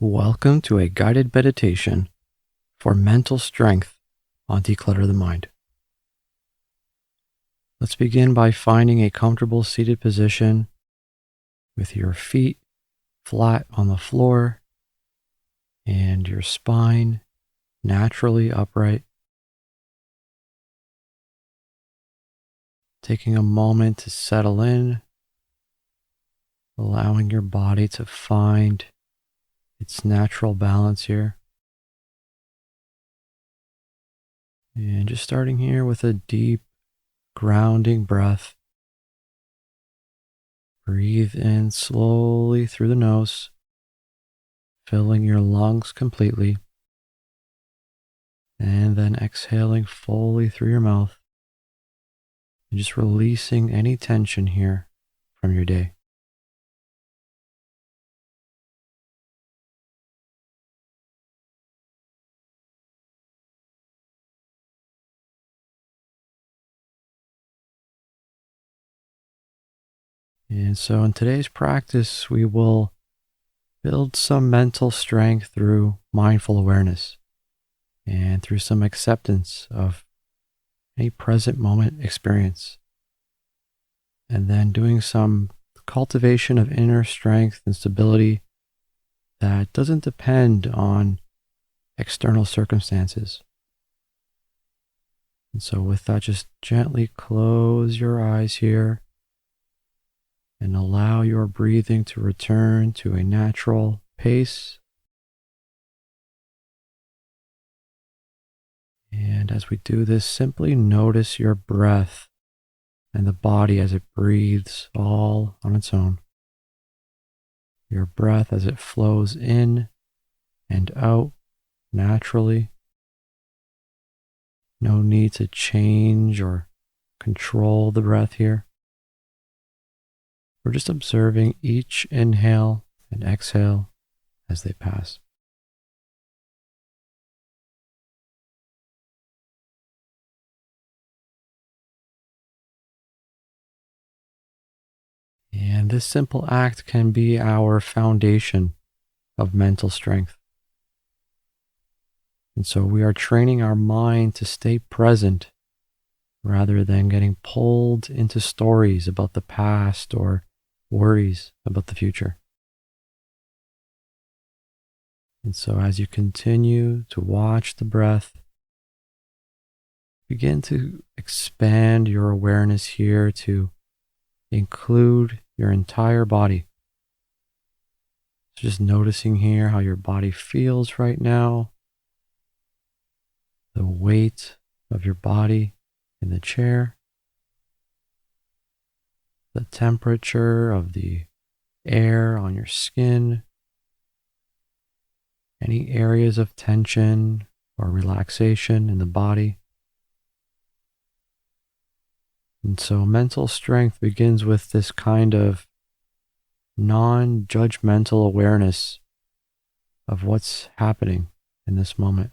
Welcome to a guided meditation for mental strength on Declutter the Mind. Let's begin by finding a comfortable seated position with your feet flat on the floor and your spine naturally upright. Taking a moment to settle in, allowing your body to find its natural balance here. And just starting here with a deep grounding breath. Breathe in slowly through the nose, filling your lungs completely, and then exhaling fully through your mouth, and just releasing any tension here from your day. And so in today's practice, we will build some mental strength through mindful awareness and through some acceptance of any present moment experience. And then doing some cultivation of inner strength and stability that doesn't depend on external circumstances. And so with that, just gently close your eyes here and allow your breathing to return to a natural pace. And as we do this, simply notice your breath and the body as it breathes all on its own. Your breath as it flows in and out naturally. No need to change or control the breath here. We're just observing each inhale and exhale as they pass. And this simple act can be our foundation of mental strength. And so we are training our mind to stay present rather than getting pulled into stories about the past or worries about the future. And so as you continue to watch the breath, begin to expand your awareness here to include your entire body. So just noticing here how your body feels right now, the weight of your body in the chair, the temperature of the air on your skin, any areas of tension or relaxation in the body. And so mental strength begins with this kind of non-judgmental awareness of what's happening in this moment.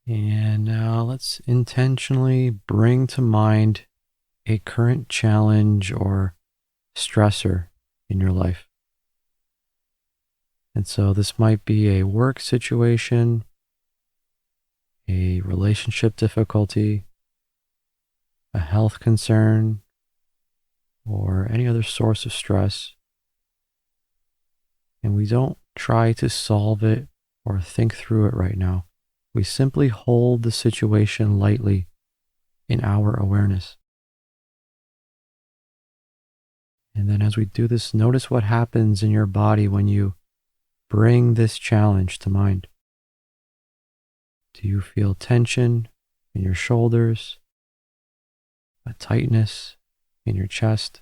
And now let's intentionally bring to mind a current challenge or stressor in your life. And so this might be a work situation, relationship difficulty, a health concern, or any other source of stress. And we don't try to solve it or think through it right now. We simply hold the situation lightly in our awareness. And then as we do this, notice what happens in your body when you bring this challenge to mind. Do you feel tension in your shoulders, a tightness in your chest,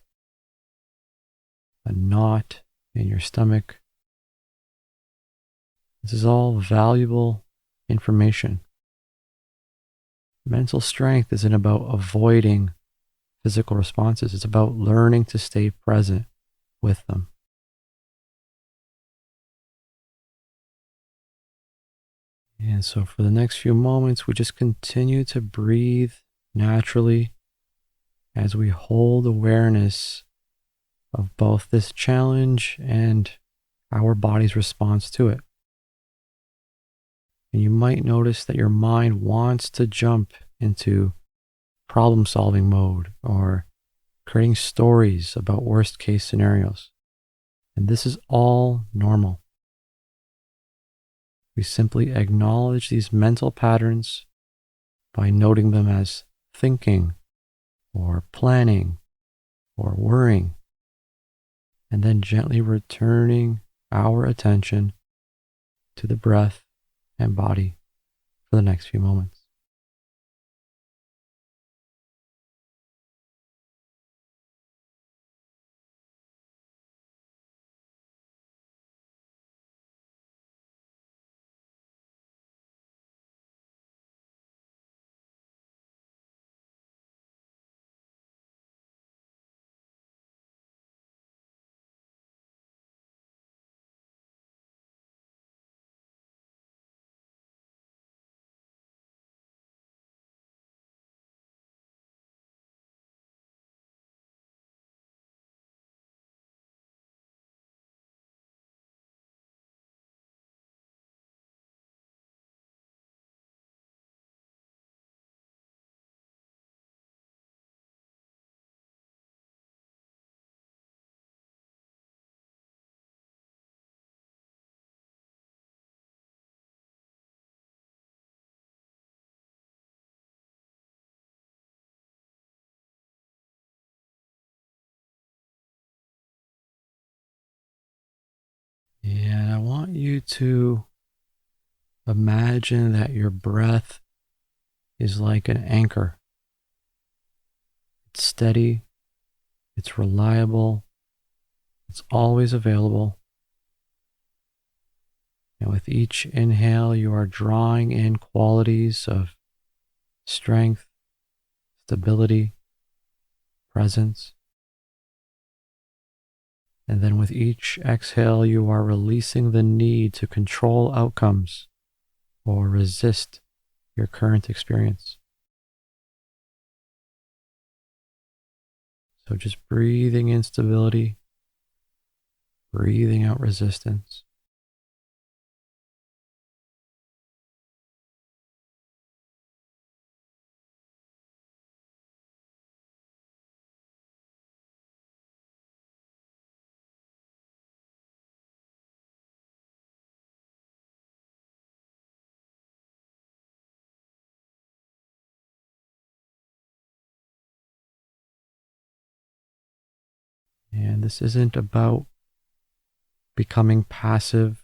a knot in your stomach? This is all valuable information. Mental strength isn't about avoiding physical responses. It's about learning to stay present with them. And so for the next few moments, we just continue to breathe naturally as we hold awareness of both this challenge and our body's response to it. And you might notice that your mind wants to jump into problem solving mode or creating stories about worst case scenarios. And this is all normal. We simply acknowledge these mental patterns by noting them as thinking or planning or worrying, and then gently returning our attention to the breath and body for the next few moments. And I want you to imagine that your breath is like an anchor. It's steady, it's reliable, it's always available. And with each inhale, you are drawing in qualities of strength, stability, presence. And then with each exhale, you are releasing the need to control outcomes or resist your current experience. So just breathing in stability, breathing out resistance. And this isn't about becoming passive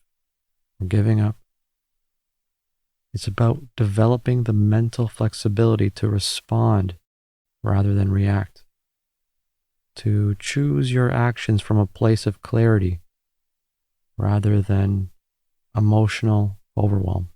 or giving up. It's about developing the mental flexibility to respond rather than react, to choose your actions from a place of clarity rather than emotional overwhelm.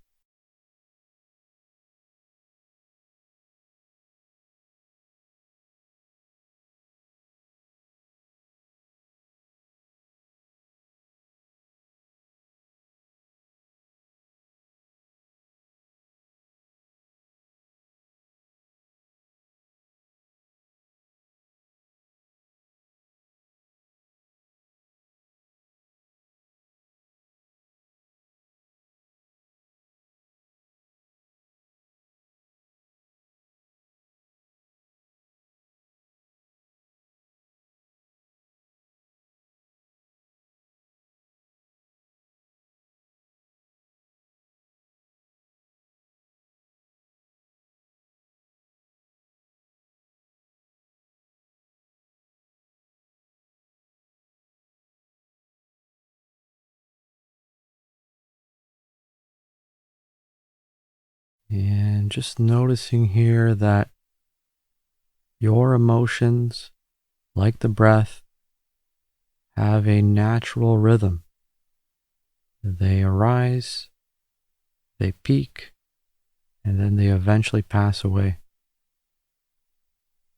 And just noticing here that your emotions, like the breath, have a natural rhythm. They arise, they peak, and then they eventually pass away.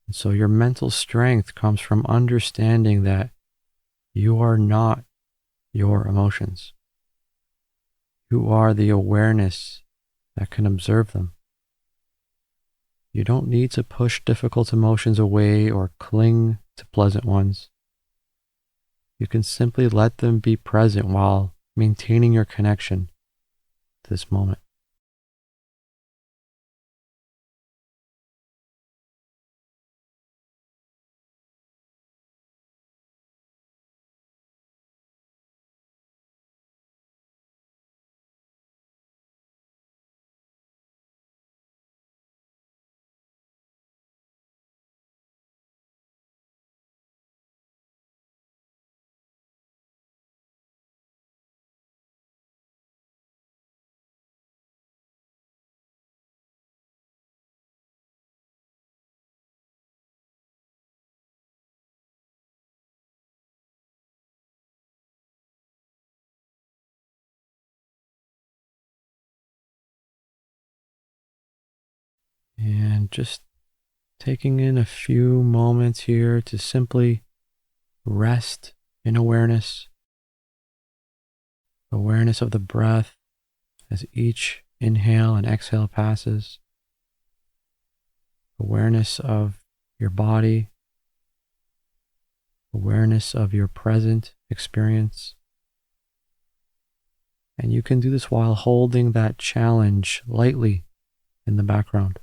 And so your mental strength comes from understanding that you are not your emotions. You are the awareness that can observe them. You don't need to push difficult emotions away or cling to pleasant ones. You can simply let them be present while maintaining your connection to this moment. And just taking in a few moments here to simply rest in awareness, awareness of the breath as each inhale and exhale passes, awareness of your body, awareness of your present experience. And you can do this while holding that challenge lightly in the background.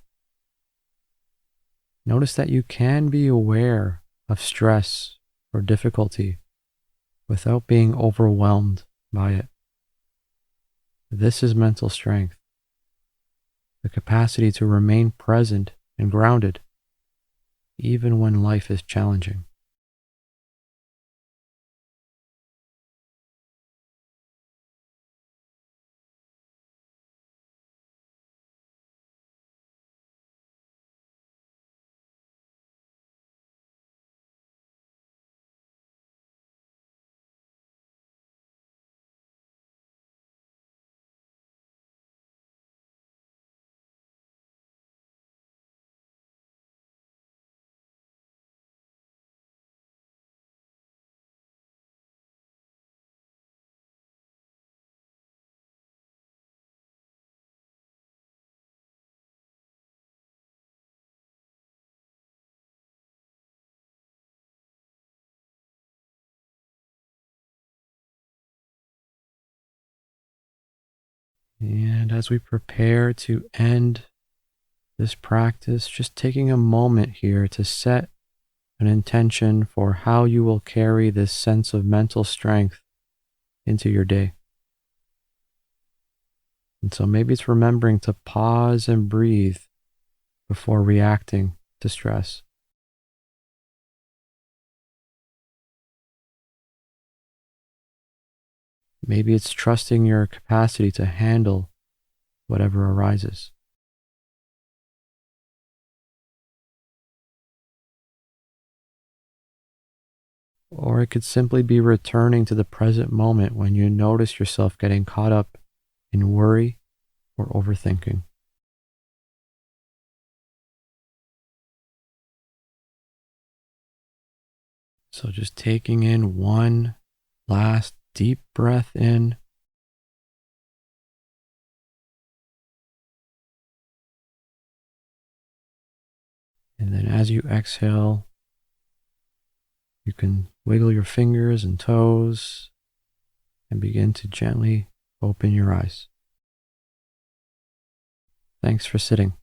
Notice that you can be aware of stress or difficulty without being overwhelmed by it. This is mental strength, the capacity to remain present and grounded even when life is challenging. And as we prepare to end this practice, just taking a moment here to set an intention for how you will carry this sense of mental strength into your day. And so maybe it's remembering to pause and breathe before reacting to stress. Maybe it's trusting your capacity to handle whatever arises. Or it could simply be returning to the present moment when you notice yourself getting caught up in worry or overthinking. So just taking in one last deep breath in, and then as you exhale, you can wiggle your fingers and toes and begin to gently open your eyes. Thanks for sitting.